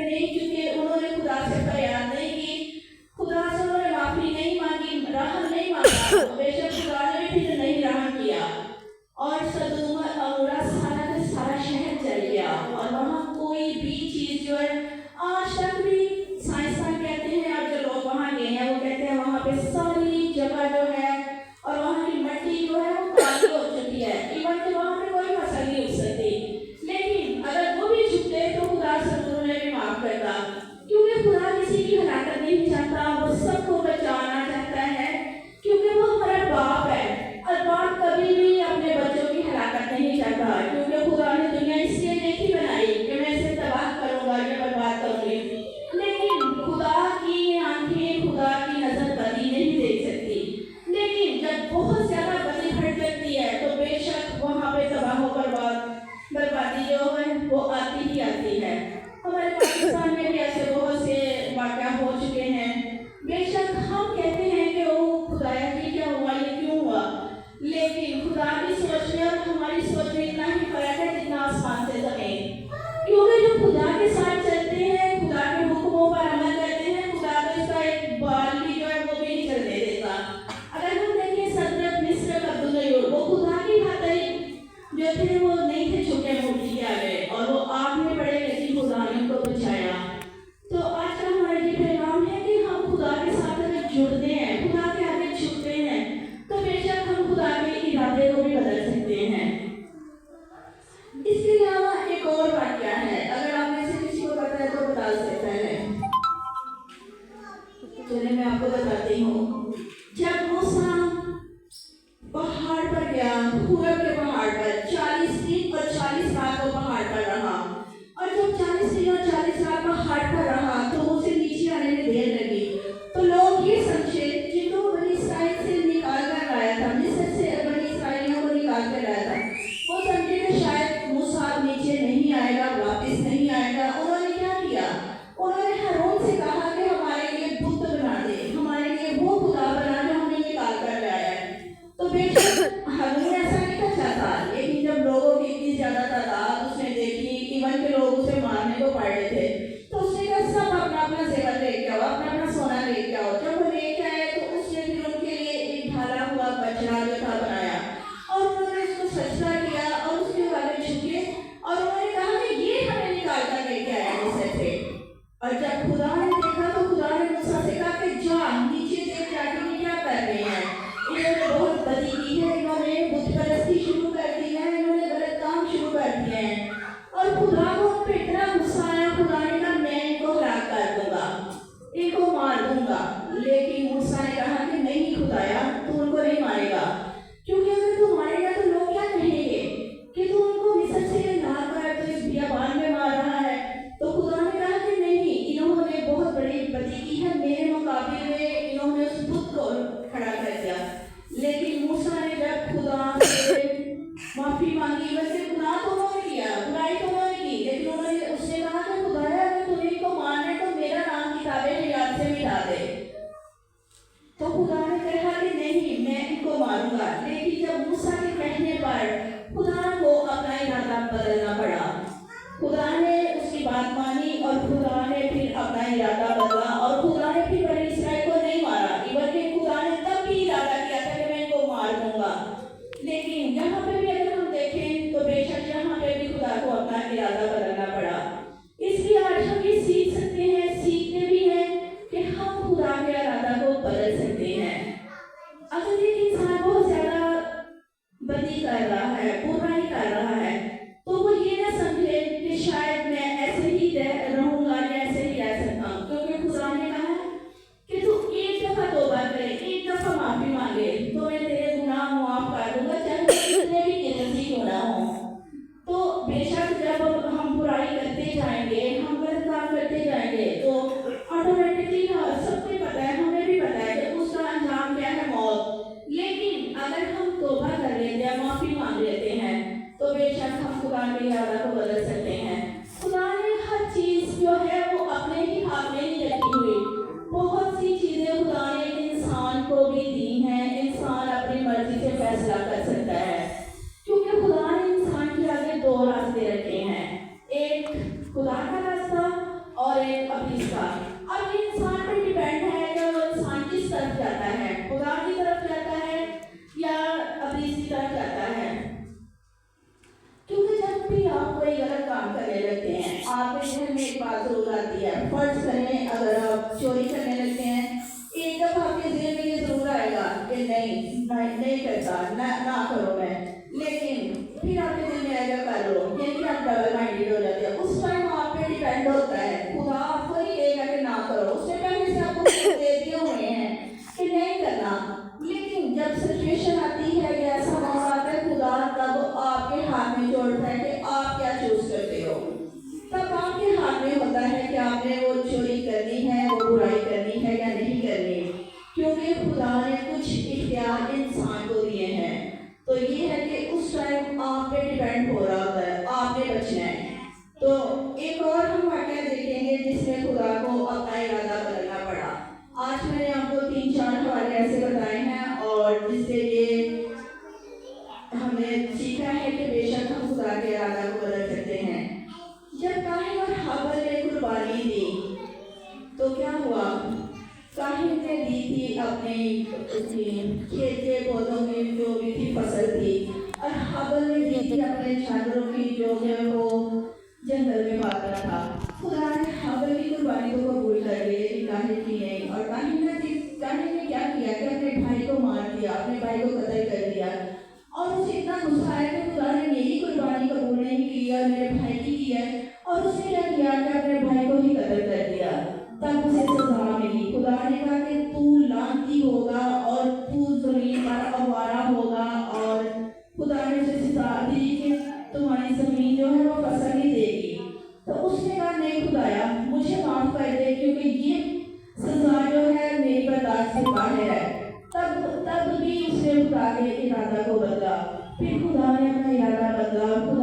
नहीं, क्योंकि उन्होंने खुदा से फरियाद नहीं की, खुदा से उन्होंने माफी नहीं मांगी, रहम नहीं मांगा, बेशक खुदा ने भी फिर नहीं रहम किया और सदोम और अमोरा सारा का सारा शहर जल गया। और वहाँ कोई भी चीज जो है आज तक भी साइंसदान कहते हैं, और जो लोग वहाँ गए हैं वो कहते हैं वहाँ पे सारी जगह जो है और वहाँ की मिट्टी जो है वो काली हो चुकी है, इवन कि वहाँ पे कोई फसल नहीं उग सकती। लेकिन अगर वो भी झुकते तो खुदा जरूर उन्हें भी माफ करता, क्योंकि खुदा किसी की हलाकत नहीं चाहता, वो सबको बचाना चाहता है, क्योंकि वो हमारा बाप है और बाप कभी भी अपने बच्चों की हलाकत नहीं चाहता, क्योंकि खुदा ने दुनिया इसलिए नहीं बनाई कि मैं इसे तबाह करूंगा या बर्बाद करूंगी। लेकिन खुदा की आंखें, खुदा की नजर बदी नहीं देख सकती, लेकिन जब बहुत ज्यादा बदी फट लगती है तो बेशक वहाँ पे तबाह बर्बादी जो है वो आती ही आती है। हमारे पाकिस्तान में भी ऐसे बहुत से वाक़या हो चुके हैं। बेशक हम कहते हैं कि वो खुदाया की क्या हुआ, ये क्यों हुआ, लेकिन खुदा की सोच में और हमारी सोच में इतना ही फर्क है जितना आसमान से जमीन, क्योंकि जो खुदा के साथ चलते हैं, खुदा के हुक्मों पर अमल करते हैं, खुदा तो इसका एक बाल भी जो है वो भी नहीं चलने देता। अगर हम देखें सदरत मिस्र का अब्दुल, वो खुदा की खातिर जो थे वो नहीं थे झुके मूर्ति के आगे, और वो आग में पड़े लेकिन खुदा ने उनको बचाया। तो आज का हमारा ये पैगाम है कि हम खुदा के साथ अगर जुड़ते हैं, खुदा के आगे झुकते हैं, तो बेशक हम खुदा के इरादे को भी बदल सकते हैं। इसके अलावा एक और वाक्या है, अगर आप में से किसी को पता है तो बता सकता है। चलिए मैं आपको बताती हूँ। जब मूसा पहाड़ पर गया, खूरब के पहाड़ पर 40 दिन और 40 रात को पहाड़ पर रहा, और जब 40 दिन और 40 रात पहाड़ पर रहा तो उसे नीचे आने में देर लगी। तो लोग ये समझे जिनको बनी इसराइल से निकाल कर लाया था, मिस्र से बनी इसराइलियों को निकाल कर लाया था, वो समझे कि शायद मूसा नीचे नहीं आएगा, वापस नहीं आएगा। उन्होंने क्या किया, उन्होंने हारून से कहा कि हमारे लिए बुत बना दे, हमारे लिए वो खुदा बना जो हमें निकाल कर लाया है। तो बेशक हारून ऐसा नहीं कर चाहता, लेकिन जब लोगों की इतनी ज्यादा तादाद उसने देखी, इवन के लोग उसे मारने को पड़े थे, तो उसने कहा सब अपना अपना जेवर लेके आओ, अपना अपना सोना लेके आओ। जब वो लेके आए तो उसने फिर उनके लिए एक ढाला हुआ बछड़ा जो था बनाया, और उन्होंने उसको सजदा किया और उसके आगे झुके और उन्होंने कहा कि ये हमें निकाल कर लेके आया मिस्र से। और जब खुदा ने देखा तो खुदा ने मूसा से कहा कि जा नीचे देख जाके ये क्या कर रहे हैं, इन्होंने बहुत बदी की है, इन्होंने बुत परस्ती शुरू कर दी है, इन्होंने गलत काम शुरू कर दिए हैं। और खुदा को उन पे इतना गुस्सा आया, खुदा ने कहा मैं इनको हलाक कर दूंगा, इनको मार दूंगा। लेकिन मूसा ने कहा कि नहीं खुदाया, तू उनको नहीं मारेगा, क्योंकि अगर तू मारेगा तो लोग क्या कहेंगे कि तू उनको मिस्र से ला कर तो इस बियाबान में मार रहा है। तो खुदा ने कहा कि नहीं, इन्होंने बहुत बड़ी बदी की है, मेरे मुकाबले में इन्होंने उस बुत को खड़ा कर दिया। लेकिन मूसा ने जब खुदा से माफी मांगी, वैसे गुनाह तो उन्होंने किया, बुराई तो उन्होंने की, लेकिन उन्होंने उसने कहा कि खुदाया अगर तुम्हें इनको मारना है तो मेरा नाम किताबे याद से मिटा दे। तो खुदा ने कहा कि नहीं मैं इनको मारूंगा। लेकिन जब मूसा के कहने पर खुदा को अपना इरादा बदलना पड़ा, खुदा ने उसकी बात मानी और खुदा ने फिर अपना इरादा बदला और खुदा ने फिर बनी इसराइल को नहीं मारा। इवन कि खुदा ने तब भी इरादा किया था कि मैं इनको मार दूंगा। लेकिन यहाँ पे भी अगर हम देखें तो बेशक यहाँ पे भी खुदा को अपना इरादा बदलना पड़ा। इसलिए आज हम ये सीख सकते हैं, सीखते भी हैं कि हम खुदा के इरादा को बदल सकते हैं। अगर एक इंसान बहुत ज्यादा बदी कर रहा है, बुराई कर रहा है, तो वो ये ना समझे कि शायद मैं ऐसे ही रहूंगा या ऐसे ही रह सकता हूँ, क्योंकि खुदा ने कहा कि तू एक दफा तौबा करे, एक दफा माफी मांगे तो मैं तेरे गुनाह माफ कर दूंगा, चाहे कितने भी गिनती क्यों ना हो। तो बेशक जब हम बुराई करते जाएंगे, हम गलत काम करते जाएंगे, तो ऑटोमेटिकली सबको पता है, हमें भी पता है कि उसका अंजाम क्या है, मौत। लेकिन अगर हम तौबा कर लेते हैं, माफी मांग लेते हैं, तो बेशक हम खुदा के इरादा को बदल सकते हैं। खुदा ने हर चीज जो है वो अपने ही हाथ में नहीं रखी हुई, बहुत सी चीजें खुदा ने इंसान को भी दी हैं। इंसान अपनी मर्जी से फैसला कर सकता है, क्योंकि खुदा ने इंसान के आगे दो रास्ते रखे हैं, एक खुदा का रास्ता और تھا. اب یہ انسان پر ڈیپینڈ ہے کہ وہ انسان کس طرف جاتا ہے, خدا کی طرف جاتا ہے یا ابلیس کی طرف جاتا ہے. کیونکہ جب بھی آپ کوئی غلط کام کرنے لگتے ہیں, آپ کے ذہن میں ایک بات ضرور آتی ہے. فرض کریں اگر آپ چوری کرنے لگتے ہیں, ایک دفعہ آپ کے ذہن میں یہ ضرور آئے گا کہ نہیں کرتا, نہ کرو میں, لیکن پھر آپ کے دل میں آئے گا کر لو, یعنی کہ آپ ڈبل مائنڈیڈ ہو جاتے ہیں. اس ٹائم آپ پہ ڈیپینڈ ہوتا ہے, خدا آپ کو ہی کہے گا کہ نہ کرو, اس نے پہلے سے آپ کو دے دیے ہوئے ہیں کہ نہیں کرنا. لیکن جب سچویشن آتی ہے یا ایسا موقع آتا ہے, خدا تب آپ کے ہاتھ میں چھوڑتا ہے کہ آپ کیا چوز کرتے ہو. تب آپ کے ہاتھ میں ہوتا ہے کہ آپ نے وہ چوری کرنی ہے, وہ برائی کرنی ہے یا نہیں کرنی, کیونکہ خدا نے کچھ اختیار انسان کو دیے ہیں. تو یہ ہے کہ اس ٹائم آپ پہ ڈیپینڈ ہو رہا ہوتا ہے, آپ نے بچنا ہے. تو ایک اور ہم واقعہ دیکھیں گے جس میں خدا کو اپنا ارادہ بدلنا پڑا. آج میں نے آپ کو 3-4 حوالے ایسے بتائے ہیں, اور جس سے یہ ہم نے سیکھا ہے کہ بے شک ہم خدا کے ارادہ کو بدل سکتے ہیں. جب کاہن اور حابل نے قربانی دی تو کیا ہوا؟ کاہن نے دی تھی اپنے کھیت کے پودوں میں جو بھی تھی فصل تھی, اور حابل نے دی تھی اپنے جانوروں کی جو ہے وہ جنگل میں پاتا تھا. خدا نے حابل کی قربانی کو قبول کر لی لیکن کاہن کی نہیں. اور کاہن نے کیا کیا کہ اپنے بھائی کو مار دیا, اپنے بھائی کو قتل کر دیا. اور اسے اتنا غصہ آیا کہ خدا نے میری قربانی قبول نہیں کی اور میرے بھائی کی ہے, اور اس نے کیا کیا کہ اپنے بھائی کو ہی قتل کر دیا. تب اسے سزا ملی. خدا نے کہا کہ تو لعنتی ہوگا اور تو زمین پر آوارہ ہوگا, اور خدا نے اسے سزا دی کہ تمہاری زمین جو ہے وہ فصل نہیں دے گی. تو اس نے کہا نہیں خدایا مجھے معاف کر دے, کیونکہ